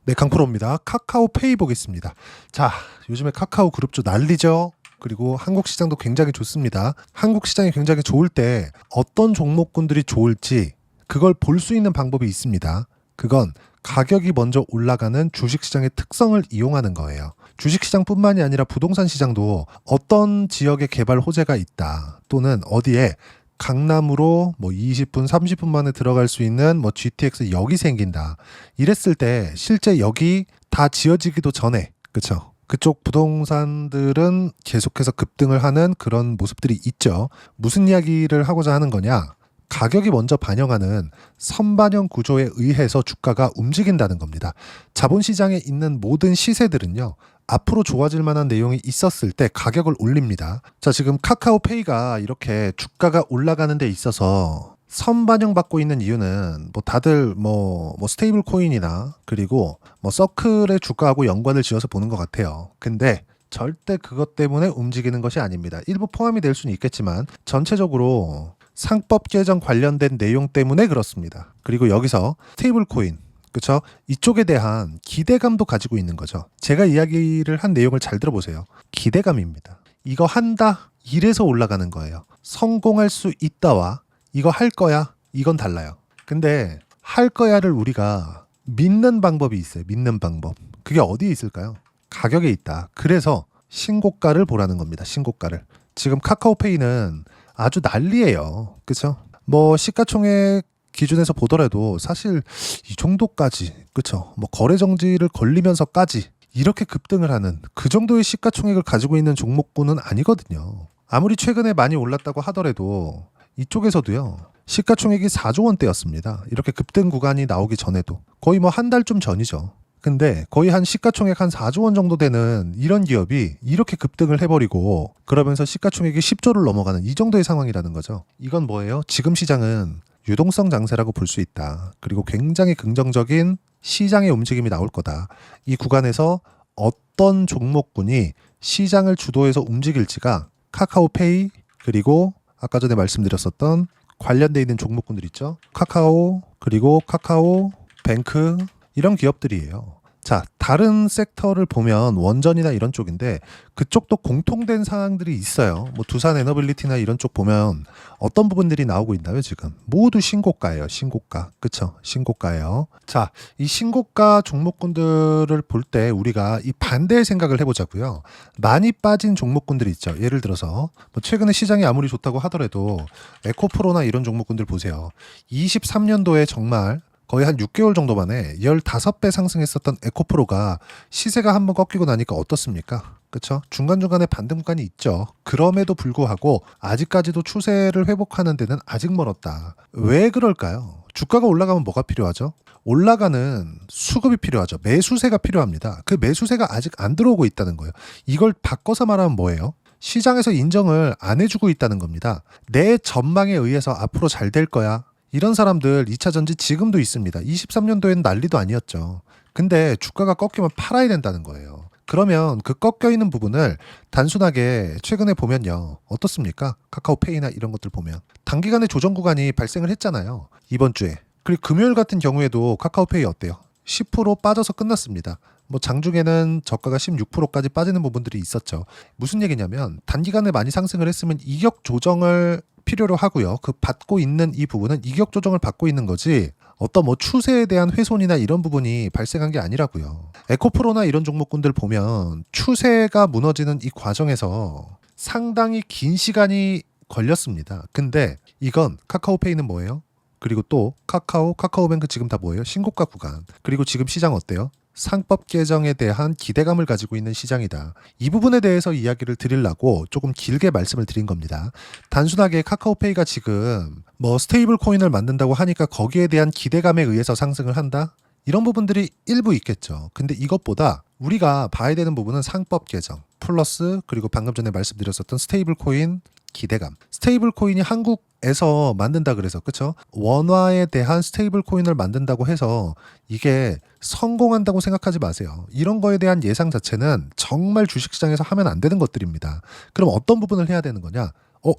네, 강프로입니다. 카카오페이 보겠습니다. 자, 요즘에 카카오 그룹주 난리죠? 그리고 한국 시장도 굉장히 좋습니다. 한국 시장이 굉장히 좋을 때 어떤 종목군들이 좋을지 그걸 볼 수 있는 방법이 있습니다. 그건 가격이 먼저 올라가는 주식시장의 특성을 이용하는 거예요. 주식시장뿐만이 아니라 부동산 시장도 어떤 지역에 개발 호재가 있다 또는 어디에 강남으로 뭐 20분, 30분 만에 들어갈 수 있는 뭐 GTX 역이 생긴다. 이랬을 때 실제 역이 다 지어지기도 전에, 그쵸? 그쪽 부동산들은 계속해서 급등을 하는 그런 모습들이 있죠. 무슨 이야기를 하고자 하는 거냐? 가격이 먼저 반영하는 선반영 구조에 의해서 주가가 움직인다는 겁니다. 자본시장에 있는 모든 시세들은요. 앞으로 좋아질 만한 내용이 있었을 때 가격을 올립니다. 자, 지금 카카오페이가 이렇게 주가가 올라가는 데 있어서 선반영 받고 있는 이유는 뭐 다들 뭐 스테이블 코인이나 그리고 뭐 서클의 주가하고 연관을 지어서 보는 것 같아요. 근데 절대 그것 때문에 움직이는 것이 아닙니다. 일부 포함이 될 수는 있겠지만 전체적으로 상법 개정 관련된 내용 때문에 그렇습니다. 그리고 여기서 스테이블 코인, 그렇죠? 이쪽에 대한 기대감도 가지고 있는 거죠. 제가 이야기를 한 내용을 잘 들어보세요. 기대감입니다. 이거 한다, 이래서 올라가는 거예요. 성공할 수 있다와 이거 할 거야, 이건 달라요. 근데 할 거야를 우리가 믿는 방법이 있어요. 믿는 방법. 그게 어디에 있을까요? 가격에 있다. 그래서 신고가를 보라는 겁니다. 신고가를. 지금 카카오페이는 아주 난리예요. 그렇죠? 뭐 시가총액 기준에서 보더라도 사실 이 정도까지, 그쵸? 뭐 거래 정지를 걸리면서까지 이렇게 급등을 하는 그 정도의 시가총액을 가지고 있는 종목군은 아니거든요. 아무리 최근에 많이 올랐다고 하더라도 이쪽에서도요. 시가총액이 4조 원대였습니다. 이렇게 급등 구간이 나오기 전에도 거의 뭐 한 달쯤 전이죠. 근데 거의 한 시가총액 한 4조 원 정도 되는 이런 기업이 이렇게 급등을 해버리고 그러면서 시가총액이 10조를 넘어가는 이 정도의 상황이라는 거죠. 이건 뭐예요? 지금 시장은 유동성 장세라고 볼 수 있다. 그리고 굉장히 긍정적인 시장의 움직임이 나올 거다. 이 구간에서 어떤 종목군이 시장을 주도해서 움직일지가 카카오페이 그리고 아까 전에 말씀드렸었던 관련돼 있는 종목군들 있죠. 카카오 그리고 카카오뱅크 이런 기업들이에요. 자, 다른 섹터를 보면 원전이나 이런 쪽인데 그쪽도 공통된 상황들이 있어요. 뭐 두산 에너빌리티나 이런 쪽 보면 어떤 부분들이 나오고 있나요, 지금? 모두 신고가예요, 신고가. 그쵸? 신고가예요. 자, 이 신고가 종목군들을 볼 때 우리가 이 반대의 생각을 해보자고요. 많이 빠진 종목군들이 있죠. 예를 들어서 뭐 최근에 시장이 아무리 좋다고 하더라도 에코프로나 이런 종목군들 보세요. 23년도에 정말 거의 한 6개월 정도 만에 15배 상승했었던 에코프로가 시세가 한번 꺾이고 나니까 어떻습니까? 그렇죠? 중간중간에 반등 구간이 있죠. 그럼에도 불구하고 아직까지도 추세를 회복하는 데는 아직 멀었다. 왜 그럴까요? 주가가 올라가면 뭐가 필요하죠? 올라가는 수급이 필요하죠. 매수세가 필요합니다. 그 매수세가 아직 안 들어오고 있다는 거예요. 이걸 바꿔서 말하면 뭐예요? 시장에서 인정을 안 해주고 있다는 겁니다. 내 전망에 의해서 앞으로 잘 될 거야. 이런 사람들 2차 전지 지금도 있습니다. 23년도에는 난리도 아니었죠. 근데 주가가 꺾이면 팔아야 된다는 거예요. 그러면 그 꺾여 있는 부분을 단순하게 최근에 보면요. 어떻습니까? 카카오페이나 이런 것들 보면 단기간에 조정 구간이 발생을 했잖아요. 이번 주에. 그리고 금요일 같은 경우에도 카카오페이 어때요? 10% 빠져서 끝났습니다. 뭐 장중에는 저가가 16%까지 빠지는 부분들이 있었죠. 무슨 얘기냐면 단기간에 많이 상승을 했으면 이격 조정을 필요로 하고요. 그 받고 있는 이 부분은 이격 조정을 받고 있는 거지 어떤 뭐 추세에 대한 훼손이나 이런 부분이 발생한 게 아니라고요. 에코프로나 이런 종목군들 보면 추세가 무너지는 이 과정에서 상당히 긴 시간이 걸렸습니다. 근데 이건 카카오페이는 뭐예요? 그리고 또 카카오뱅크 지금 다 뭐예요? 신고가 구간. 그리고 지금 시장 어때요? 상법 개정에 대한 기대감을 가지고 있는 시장이다. 이 부분에 대해서 이야기를 드리려고 조금 길게 말씀을 드린 겁니다. 단순하게 카카오페이가 지금 뭐 스테이블 코인을 만든다고 하니까 거기에 대한 기대감에 의해서 상승을 한다? 이런 부분들이 일부 있겠죠. 근데 이것보다 우리가 봐야 되는 부분은 상법 개정 플러스 그리고 방금 전에 말씀드렸었던 스테이블 코인 기대감. 스테이블 코인이 한국에서 만든다 그래서 그쵸? 원화에 대한 스테이블 코인을 만든다고 해서 이게 성공한다고 생각하지 마세요. 이런 거에 대한 예상 자체는 정말 주식시장에서 하면 안 되는 것들입니다. 그럼 어떤 부분을 해야 되는 거냐?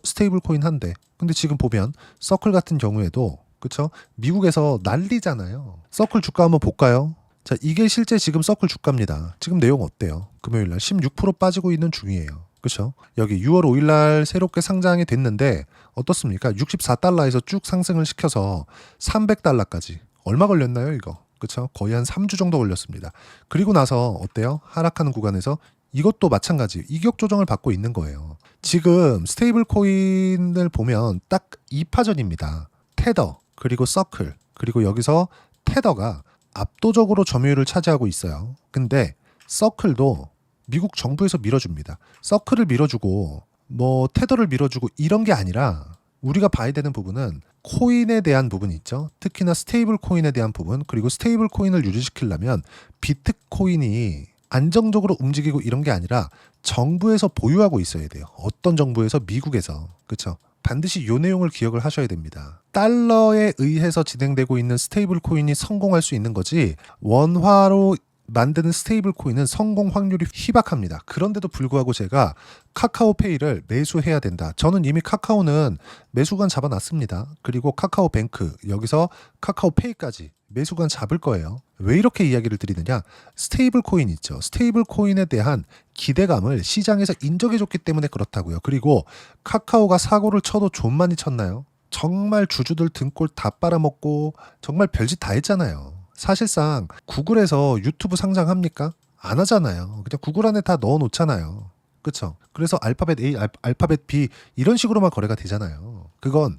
스테이블 코인 한대. 근데 지금 보면 서클 같은 경우에도 그쵸? 미국에서 난리잖아요. 서클 주가 한번 볼까요? 자, 이게 실제 지금 서클 주가입니다. 지금 내용 어때요? 금요일날 16% 빠지고 있는 중이에요. 그렇죠? 여기 6월 5일날 새롭게 상장이 됐는데 어떻습니까? 64달러에서 쭉 상승을 시켜서 300달러까지. 얼마 걸렸나요, 이거? 그렇죠? 거의 한 3주 정도 걸렸습니다. 그리고 나서 어때요? 하락하는 구간에서 이것도 마찬가지 이격 조정을 받고 있는 거예요. 지금 스테이블 코인을 보면 딱 2파전입니다. 테더 그리고 서클 그리고 여기서 테더가 압도적으로 점유율을 차지하고 있어요. 근데 서클도 미국 정부에서 밀어줍니다. 서클을 밀어주고 뭐 테더를 밀어주고 이런 게 아니라 우리가 봐야 되는 부분은 코인에 대한 부분이 있죠. 특히나 스테이블 코인에 대한 부분 그리고 스테이블 코인을 유지시키려면 비트코인이 안정적으로 움직이고 이런 게 아니라 정부에서 보유하고 있어야 돼요. 어떤 정부에서? 미국에서. 그렇죠? 반드시 이 내용을 기억을 하셔야 됩니다. 달러에 의해서 진행되고 있는 스테이블 코인이 성공할 수 있는 거지 원화로 만드는 스테이블 코인은 성공 확률이 희박합니다. 그런데도 불구하고 제가 카카오페이를 매수해야 된다. 저는 이미 카카오는 매수관 잡아놨습니다. 그리고 카카오뱅크 여기서 카카오페이까지 매수관 잡을 거예요. 왜 이렇게 이야기를 드리느냐? 스테이블 코인 있죠. 스테이블 코인에 대한 기대감을 시장에서 인정해줬기 때문에 그렇다고요. 그리고 카카오가 사고를 쳐도 좀 많이 쳤나요? 정말 주주들 등골 다 빨아먹고 정말 별짓 다 했잖아요. 사실상 구글에서 유튜브 상장합니까? 안 하잖아요. 그냥 구글 안에 다 넣어놓잖아요. 그렇죠? 그래서 알파벳 A, 알파벳 B 이런 식으로만 거래가 되잖아요. 그건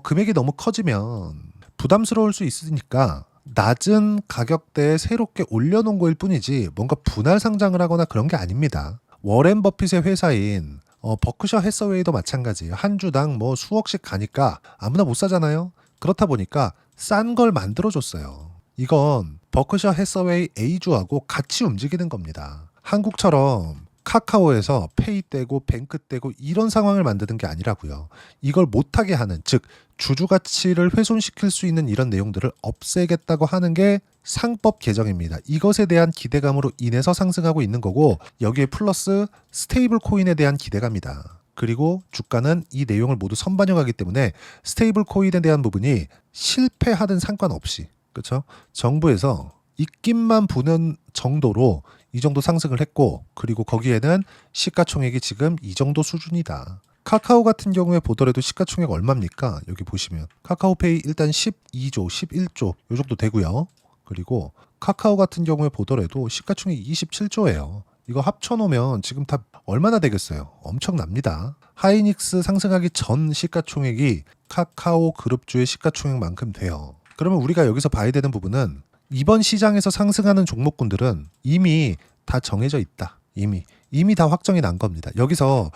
금액이 너무 커지면 부담스러울 수 있으니까 낮은 가격대에 새롭게 올려놓은 거일 뿐이지 뭔가 분할 상장을 하거나 그런 게 아닙니다. 워렌 버핏의 회사인 버크셔 해서웨이도 마찬가지예요. 한 주당 뭐 수억씩 가니까 아무나 못 사잖아요. 그렇다 보니까 싼 걸 만들어줬어요. 이건 버크셔 해서웨이 A주하고 같이 움직이는 겁니다. 한국처럼 카카오에서 페이 떼고 뱅크 떼고 이런 상황을 만드는 게 아니라고요. 이걸 못하게 하는, 즉 주주 가치를 훼손시킬 수 있는 이런 내용들을 없애겠다고 하는 게 상법 개정입니다. 이것에 대한 기대감으로 인해서 상승하고 있는 거고 여기에 플러스 스테이블 코인에 대한 기대감이다. 그리고 주가는 이 내용을 모두 선반영하기 때문에 스테이블 코인에 대한 부분이 실패하든 상관없이 그렇죠? 정부에서 입김만 부는 정도로 이 정도 상승을 했고 그리고 거기에는 시가총액이 지금 이 정도 수준이다. 카카오 같은 경우에 보더라도 시가총액 얼마입니까? 여기 보시면 카카오페이 일단 12조, 11조 요 정도 되고요. 그리고 카카오 같은 경우에 보더라도 시가총액 27조예요. 이거 합쳐놓으면 지금 다 얼마나 되겠어요? 엄청납니다. 하이닉스 상승하기 전 시가총액이 카카오 그룹주의 시가총액만큼 돼요. 그러면 우리가 여기서 봐야 되는 부분은 이번 시장에서 상승하는 종목군들은 이미 다 정해져 있다. 이미 다 확정이 난 겁니다. 여기서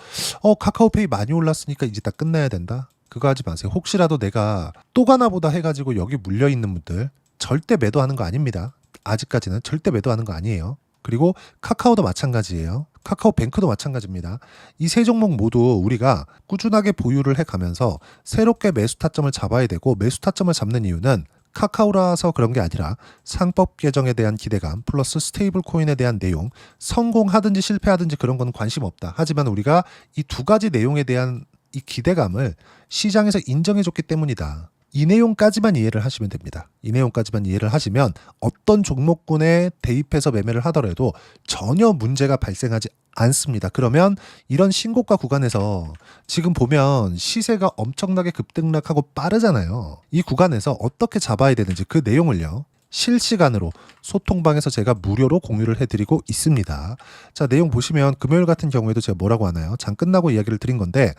카카오페이 많이 올랐으니까 이제 다 끝나야 된다. 그거 하지 마세요. 혹시라도 내가 또 가나보다 해가지고 여기 물려있는 분들 절대 매도하는 거 아닙니다. 아직까지는 절대 매도하는 거 아니에요. 그리고 카카오도 마찬가지예요. 카카오뱅크도 마찬가지입니다. 이 세 종목 모두 우리가 꾸준하게 보유를 해가면서 새롭게 매수 타점을 잡아야 되고 매수 타점을 잡는 이유는 카카오라서 그런 게 아니라 상법 개정에 대한 기대감 플러스 스테이블 코인에 대한 내용 성공하든지 실패하든지 그런 건 관심 없다. 하지만 우리가 이 두 가지 내용에 대한 이 기대감을 시장에서 인정해줬기 때문이다. 이 내용까지만 이해를 하시면 됩니다. 이 내용까지만 이해를 하시면 어떤 종목군에 대입해서 매매를 하더라도 전혀 문제가 발생하지 않습니다. 그러면 이런 신고가 구간에서 지금 보면 시세가 엄청나게 급등락하고 빠르잖아요. 이 구간에서 어떻게 잡아야 되는지 그 내용을요. 실시간으로 소통방에서 제가 무료로 공유를 해드리고 있습니다. 자, 내용 보시면 금요일 같은 경우에도 제가 뭐라고 하나요? 장 끝나고 이야기를 드린 건데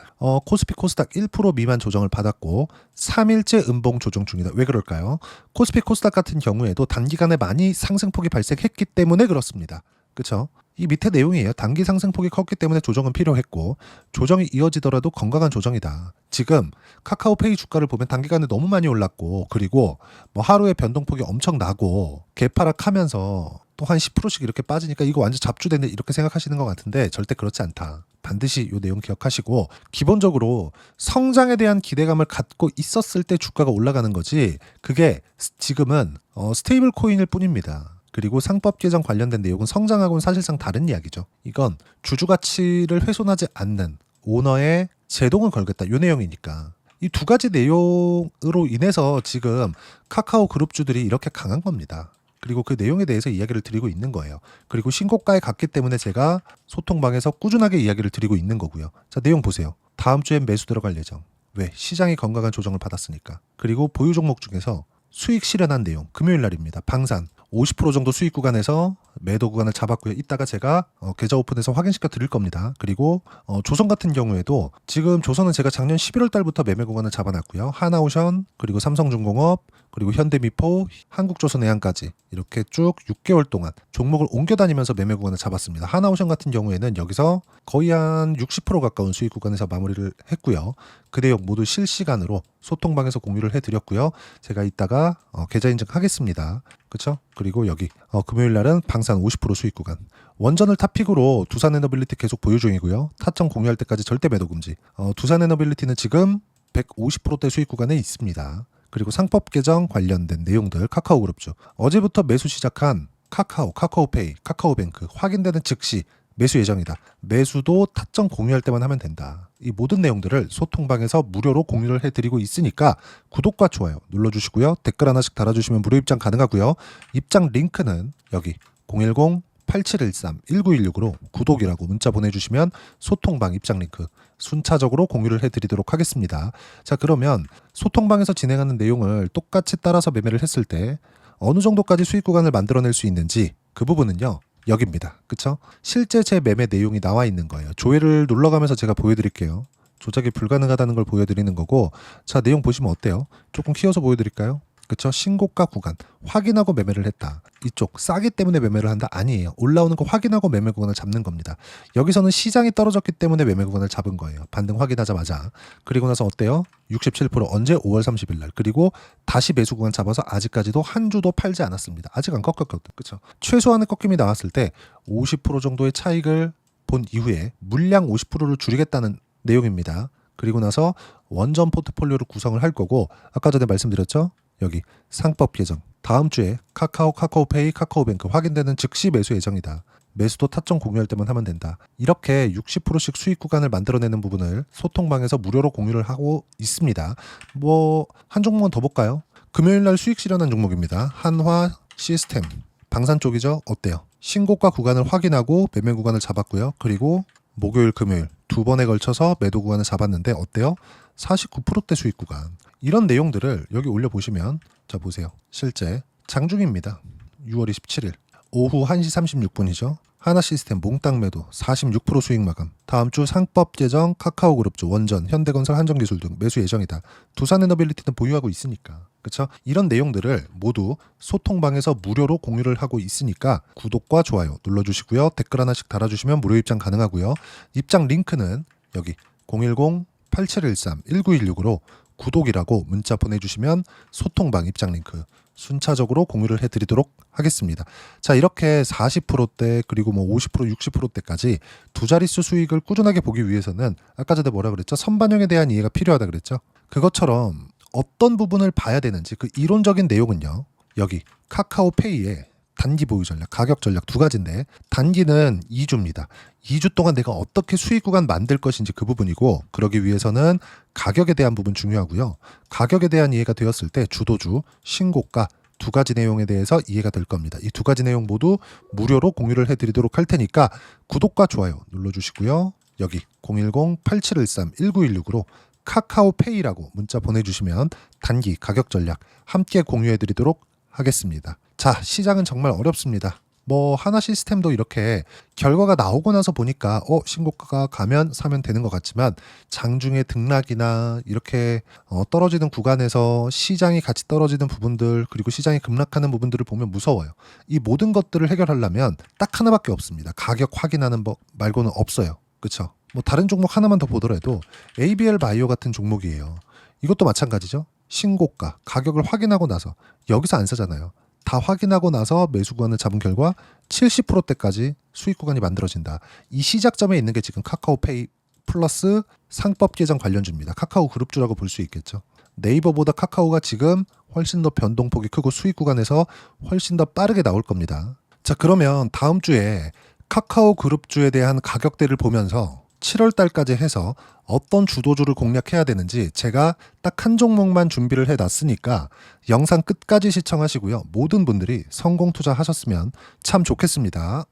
코스피 코스닥 1% 미만 조정을 받았고 3일째 음봉 조정 중이다. 왜 그럴까요? 코스피 코스닥 같은 경우에도 단기간에 많이 상승폭이 발생했기 때문에 그렇습니다. 그렇죠? 이 밑에 내용이에요. 단기 상승폭이 컸기 때문에 조정은 필요했고 조정이 이어지더라도 건강한 조정이다. 지금 카카오페이 주가를 보면 단기간에 너무 많이 올랐고 그리고 뭐 하루에 변동폭이 엄청 나고 개파락하면서 또 한 10%씩 이렇게 빠지니까 이거 완전 잡주됐네 이렇게 생각하시는 것 같은데 절대 그렇지 않다. 반드시 이 내용 기억하시고 기본적으로 성장에 대한 기대감을 갖고 있었을 때 주가가 올라가는 거지 그게 지금은 스테이블 코인일 뿐입니다. 그리고 상법 개정 관련된 내용은 성장하고는 사실상 다른 이야기죠. 이건 주주 가치를 훼손하지 않는 오너의 제동을 걸겠다. 이 내용이니까. 이 두 가지 내용으로 인해서 지금 카카오 그룹주들이 이렇게 강한 겁니다. 그리고 그 내용에 대해서 이야기를 드리고 있는 거예요. 그리고 신고가에 갔기 때문에 제가 소통방에서 꾸준하게 이야기를 드리고 있는 거고요. 자, 내용 보세요. 다음 주엔 매수 들어갈 예정. 왜? 시장이 건강한 조정을 받았으니까. 그리고 보유 종목 중에서 수익 실현한 내용, 금요일 날입니다. 방산 50% 정도 수익 구간에서 매도 구간을 잡았고요. 이따가 제가 계좌 오픈해서 확인시켜 드릴 겁니다. 그리고 조선 같은 경우에도 지금 조선은 제가 작년 11월 달부터 매매 구간을 잡아놨고요. 하나오션, 그리고 삼성중공업, 그리고 현대미포, 한국조선해양까지 이렇게 쭉 6개월 동안 종목을 옮겨다니면서 매매 구간을 잡았습니다. 하나오션 같은 경우에는 여기서 거의 한 60% 가까운 수익 구간에서 마무리를 했고요. 그 내용 모두 실시간으로 소통방에서 공유를 해드렸고요. 제가 이따가 계좌 인증하겠습니다. 그렇죠? 그리고 여기 금요일 날은 방산 50% 수익 구간. 원전을 탑픽으로 두산에너빌리티 계속 보유 중이고요. 타점 공유할 때까지 절대 매도 금지. 두산에너빌리티는 지금 150%대 수익 구간에 있습니다. 그리고 상법 개정 관련된 내용들 카카오그룹주. 어제부터 매수 시작한 카카오페이, 카카오뱅크 확인되는 즉시 매수 예정이다. 매수도 타점 공유할 때만 하면 된다. 이 모든 내용들을 소통방에서 무료로 공유를 해드리고 있으니까 구독과 좋아요 눌러주시고요. 댓글 하나씩 달아주시면 무료 입장 가능하고요. 입장 링크는 여기 010-8713-1916으로 구독이라고 문자 보내주시면 소통방 입장 링크 순차적으로 공유를 해드리도록 하겠습니다. 자, 그러면 소통방에서 진행하는 내용을 똑같이 따라서 매매를 했을 때 어느 정도까지 수익 구간을 만들어낼 수 있는지 그 부분은요. 여기입니다. 그쵸? 실제 제 매매 내용이 나와 있는 거예요. 조회를 눌러가면서 제가 보여드릴게요. 조작이 불가능하다는 걸 보여드리는 거고, 자, 내용 보시면 어때요? 조금 키워서 보여드릴까요? 그쵸? 신고가 구간 확인하고 매매를 했다. 이쪽 싸기 때문에 매매를 한다? 아니에요. 올라오는 거 확인하고 매매 구간을 잡는 겁니다. 여기서는 시장이 떨어졌기 때문에 매매 구간을 잡은 거예요. 반등 확인하자마자. 그리고 나서 어때요? 67% 언제? 5월 30일 날. 그리고 다시 매수 구간 잡아서 아직까지도 한 주도 팔지 않았습니다. 아직 안 꺾였거든. 그쵸? 최소한의 꺾임이 나왔을 때 50% 정도의 차익을 본 이후에 물량 50%를 줄이겠다는 내용입니다. 그리고 나서 원전 포트폴리오를 구성을 할 거고, 아까 전에 말씀드렸죠? 여기 상법 개정 다음 주에 카카오페이, 카카오뱅크 확인되는 즉시 매수 예정이다. 매수도 타점 공유할 때만 하면 된다. 이렇게 60%씩 수익 구간을 만들어내는 부분을 소통방에서 무료로 공유를 하고 있습니다. 한 종목만 더 볼까요? 금요일 날 수익 실현한 종목입니다. 한화 시스템 방산 쪽이죠. 어때요? 신고가 구간을 확인하고 매매 구간을 잡았고요. 그리고 목요일, 금요일 두 번에 걸쳐서 매도 구간을 잡았는데 어때요? 49%대 수익 구간. 이런 내용들을 여기 올려보시면, 자 보세요. 실제 장중입니다. 6월 27일 오후 1시 36분이죠. 하나시스템 몽땅 매도 46% 수익 마감. 다음 주 상법 개정 카카오그룹주, 원전, 현대건설, 한전기술 등 매수 예정이다. 두산에너빌리티는 보유하고 있으니까. 그렇죠? 이런 내용들을 모두 소통방에서 무료로 공유를 하고 있으니까 구독과 좋아요 눌러주시고요. 댓글 하나씩 달아주시면 무료 입장 가능하고요. 입장 링크는 여기 010-8713-1916으로 구독이라고 문자 보내주시면 소통방 입장 링크 순차적으로 공유를 해드리도록 하겠습니다. 자, 이렇게 40%대 그리고 50%, 60%대까지 두 자릿수 수익을 꾸준하게 보기 위해서는 아까 전에 뭐라 그랬죠? 선반영에 대한 이해가 필요하다 그랬죠? 그것처럼 어떤 부분을 봐야 되는지 그 이론적인 내용은요. 여기 카카오페이에 단기 보유 전략, 가격 전략 두 가지인데 단기는 2주입니다. 2주 동안 내가 어떻게 수익 구간 만들 것인지 그 부분이고, 그러기 위해서는 가격에 대한 부분 중요하고요. 가격에 대한 이해가 되었을 때 주도주, 신고가 두 가지 내용에 대해서 이해가 될 겁니다. 이 두 가지 내용 모두 무료로 공유를 해드리도록 할 테니까 구독과 좋아요 눌러주시고요. 여기 010-8713-1916으로 카카오페이라고 문자 보내주시면 단기 가격 전략 함께 공유해드리도록 하겠습니다. 자, 시장은 정말 어렵습니다. 하나 시스템도 이렇게 결과가 나오고 나서 보니까 신고가가 가면 사면 되는 것 같지만 장중에 등락이나 이렇게 떨어지는 구간에서 시장이 같이 떨어지는 부분들, 그리고 시장이 급락하는 부분들을 보면 무서워요. 이 모든 것들을 해결하려면 딱 하나밖에 없습니다. 가격 확인하는 법 말고는 없어요. 그렇죠? 다른 종목 하나만 더 보더라도 ABL 바이오 같은 종목이에요. 이것도 마찬가지죠. 신고가, 가격을 확인하고 나서 여기서 안 사잖아요. 다 확인하고 나서 매수 구간을 잡은 결과 70%대까지 수익 구간이 만들어진다. 이 시작점에 있는 게 지금 카카오페이 플러스 상법 개정 관련주입니다. 카카오 그룹주라고 볼 수 있겠죠. 네이버보다 카카오가 지금 훨씬 더 변동폭이 크고 수익 구간에서 훨씬 더 빠르게 나올 겁니다. 자, 그러면 다음 주에 카카오 그룹주에 대한 가격대를 보면서 7월 달까지 해서 어떤 주도주를 공략해야 되는지 제가 딱 한 종목만 준비를 해놨으니까 영상 끝까지 시청하시고요. 모든 분들이 성공 투자하셨으면 참 좋겠습니다.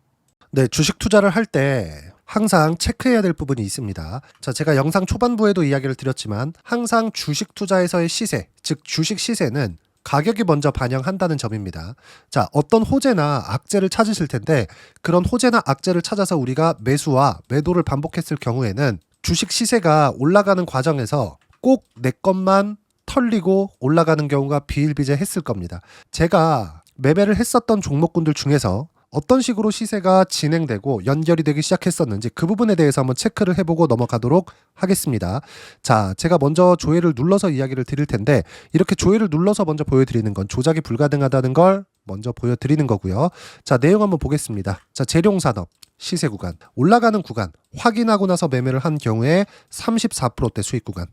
네, 주식 투자를 할 때 항상 체크해야 될 부분이 있습니다. 자, 제가 영상 초반부에도 이야기를 드렸지만 항상 주식 투자에서의 시세, 즉 주식 시세는 가격이 먼저 반영한다는 점입니다. 자, 어떤 호재나 악재를 찾으실 텐데 그런 호재나 악재를 찾아서 우리가 매수와 매도를 반복했을 경우에는 주식 시세가 올라가는 과정에서 꼭 내 것만 털리고 올라가는 경우가 비일비재했을 겁니다. 제가 매매를 했었던 종목군들 중에서 어떤 식으로 시세가 진행되고 연결이 되기 시작했었는지 그 부분에 대해서 한번 체크를 해보고 넘어가도록 하겠습니다. 자, 제가 먼저 조회를 눌러서 이야기를 드릴 텐데 이렇게 조회를 눌러서 먼저 보여드리는 건 조작이 불가능하다는 걸 먼저 보여드리는 거고요. 자, 내용 한번 보겠습니다. 자, 재룡산업 시세 구간, 올라가는 구간 확인하고 나서 매매를 한 경우에 34%대 수익 구간.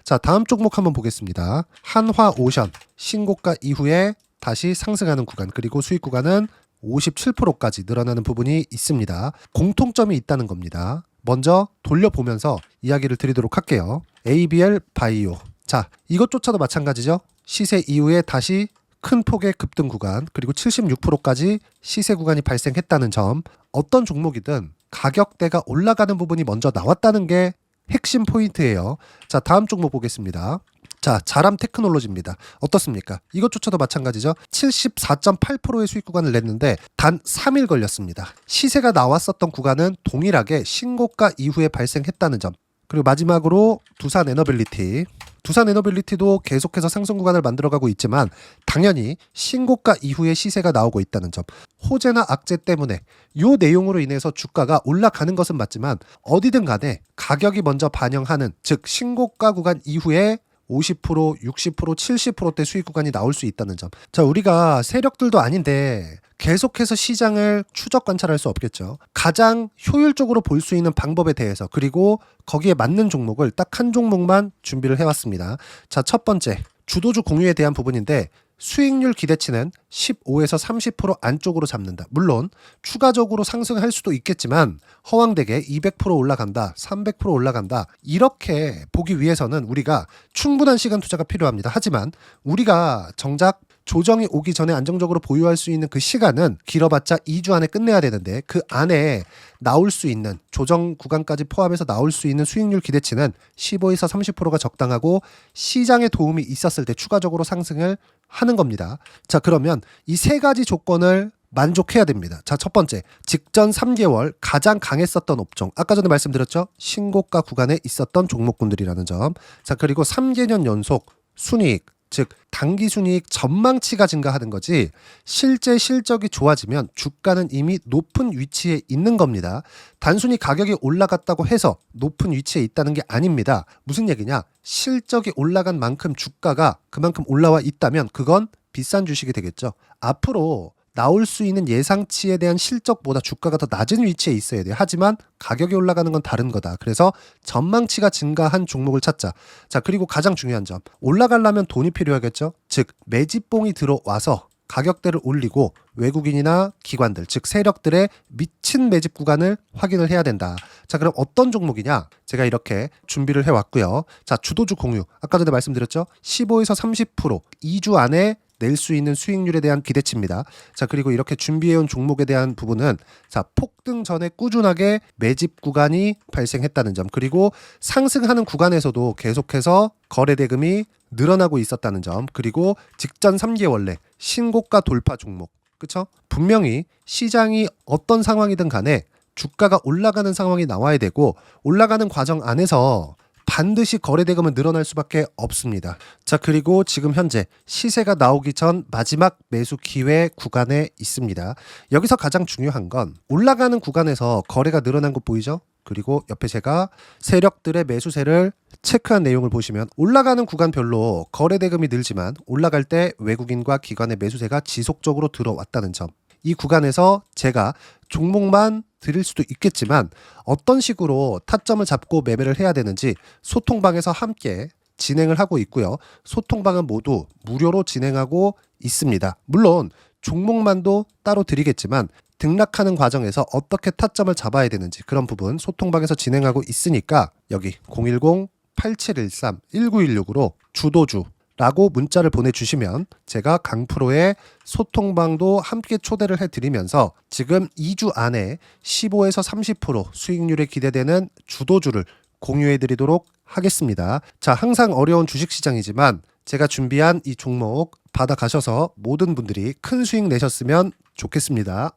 자, 다음 종목 한번 보겠습니다. 한화오션 신고가 이후에 다시 상승하는 구간, 그리고 수익 구간은 57%까지 늘어나는 부분이 있습니다. 공통점이 있다는 겁니다. 먼저 돌려보면서 이야기를 드리도록 할게요. ABL 바이오. 자, 이것조차도 마찬가지죠. 시세 이후에 다시 큰 폭의 급등 구간, 그리고 76%까지 시세 구간이 발생했다는 점. 어떤 종목이든 가격대가 올라가는 부분이 먼저 나왔다는 게 핵심 포인트예요. 자, 다음 종목 보겠습니다. 자, 자람 테크놀로지입니다. 어떻습니까? 이것조차도 마찬가지죠. 74.8%의 수익 구간을 냈는데 단 3일 걸렸습니다. 시세가 나왔었던 구간은 동일하게 신고가 이후에 발생했다는 점. 그리고 마지막으로 두산 에너빌리티. 두산 에너빌리티도 계속해서 상승 구간을 만들어가고 있지만 당연히 신고가 이후에 시세가 나오고 있다는 점. 호재나 악재 때문에 이 내용으로 인해서 주가가 올라가는 것은 맞지만 어디든 간에 가격이 먼저 반영하는, 즉 신고가 구간 이후에 50%, 60%, 70%대 수익 구간이 나올 수 있다는 점. 자, 우리가 세력들도 아닌데 계속해서 시장을 추적 관찰할 수 없겠죠. 가장 효율적으로 볼 수 있는 방법에 대해서, 그리고 거기에 맞는 종목을 딱 한 종목만 준비를 해왔습니다. 자, 첫 번째 주도주 공유에 대한 부분인데 수익률 기대치는 15에서 30% 안쪽으로 잡는다. 물론 추가적으로 상승할 수도 있겠지만 허황되게 200% 올라간다, 300% 올라간다, 이렇게 보기 위해서는 우리가 충분한 시간 투자가 필요합니다. 하지만 우리가 정작 조정이 오기 전에 안정적으로 보유할 수 있는 그 시간은 길어봤자 2주 안에 끝내야 되는데 그 안에 나올 수 있는, 조정 구간까지 포함해서 나올 수 있는 수익률 기대치는 15에서 30%가 적당하고 시장에 도움이 있었을 때 추가적으로 상승을 하는 겁니다. 자, 그러면 이 세 가지 조건을 만족해야 됩니다. 자, 첫 번째, 직전 3개월 가장 강했었던 업종. 아까 전에 말씀드렸죠? 신고가 구간에 있었던 종목군들이라는 점. 자, 그리고 3개년 연속 순이익, 즉 단기 순이익 전망치가 증가하는 거지 실제 실적이 좋아지면 주가는 이미 높은 위치에 있는 겁니다. 단순히 가격이 올라갔다고 해서 높은 위치에 있다는 게 아닙니다. 무슨 얘기냐? 실적이 올라간 만큼 주가가 그만큼 올라와 있다면 그건 비싼 주식이 되겠죠. 앞으로 나올 수 있는 예상치에 대한 실적보다 주가가 더 낮은 위치에 있어야 돼요. 하지만 가격이 올라가는 건 다른 거다. 그래서 전망치가 증가한 종목을 찾자. 자, 그리고 가장 중요한 점. 올라가려면 돈이 필요하겠죠. 즉 매집봉이 들어와서 가격대를 올리고 외국인이나 기관들, 즉 세력들의 미친 매집 구간을 확인을 해야 된다. 자, 그럼 어떤 종목이냐? 제가 이렇게 준비를 해왔고요. 자, 주도주 공유. 아까 전에 말씀드렸죠. 15에서 30% 2주 안에 낼 수 있는 수익률에 대한 기대치입니다. 자, 그리고 이렇게 준비해온 종목에 대한 부분은 자, 폭등 전에 꾸준하게 매집 구간이 발생했다는 점, 그리고 상승하는 구간에서도 계속해서 거래 대금이 늘어나고 있었다는 점, 그리고 직전 3개월 내 신고가 돌파 종목. 그쵸? 분명히 시장이 어떤 상황이든 간에 주가가 올라가는 상황이 나와야 되고 올라가는 과정 안에서 반드시 거래대금은 늘어날 수밖에 없습니다. 자, 그리고 지금 현재 시세가 나오기 전 마지막 매수 기회 구간에 있습니다. 여기서 가장 중요한 건 올라가는 구간에서 거래가 늘어난 거 보이죠? 그리고 옆에 제가 세력들의 매수세를 체크한 내용을 보시면 올라가는 구간별로 거래대금이 늘지만 올라갈 때 외국인과 기관의 매수세가 지속적으로 들어왔다는 점. 이 구간에서 제가 종목만 드릴 수도 있겠지만 어떤 식으로 타점을 잡고 매매를 해야 되는지 소통방에서 함께 진행을 하고 있고요. 소통방은 모두 무료로 진행하고 있습니다. 물론 종목만도 따로 드리겠지만 등락하는 과정에서 어떻게 타점을 잡아야 되는지 그런 부분 소통방에서 진행하고 있으니까 여기 010-8713-1916으로 주도주라고 문자를 보내주시면 제가 강프로의 소통방도 함께 초대를 해드리면서 지금 2주 안에 15에서 30% 수익률이 기대되는 주도주를 공유해드리도록 하겠습니다. 자, 항상 어려운 주식시장이지만 제가 준비한 이 종목 받아가셔서 모든 분들이 큰 수익 내셨으면 좋겠습니다.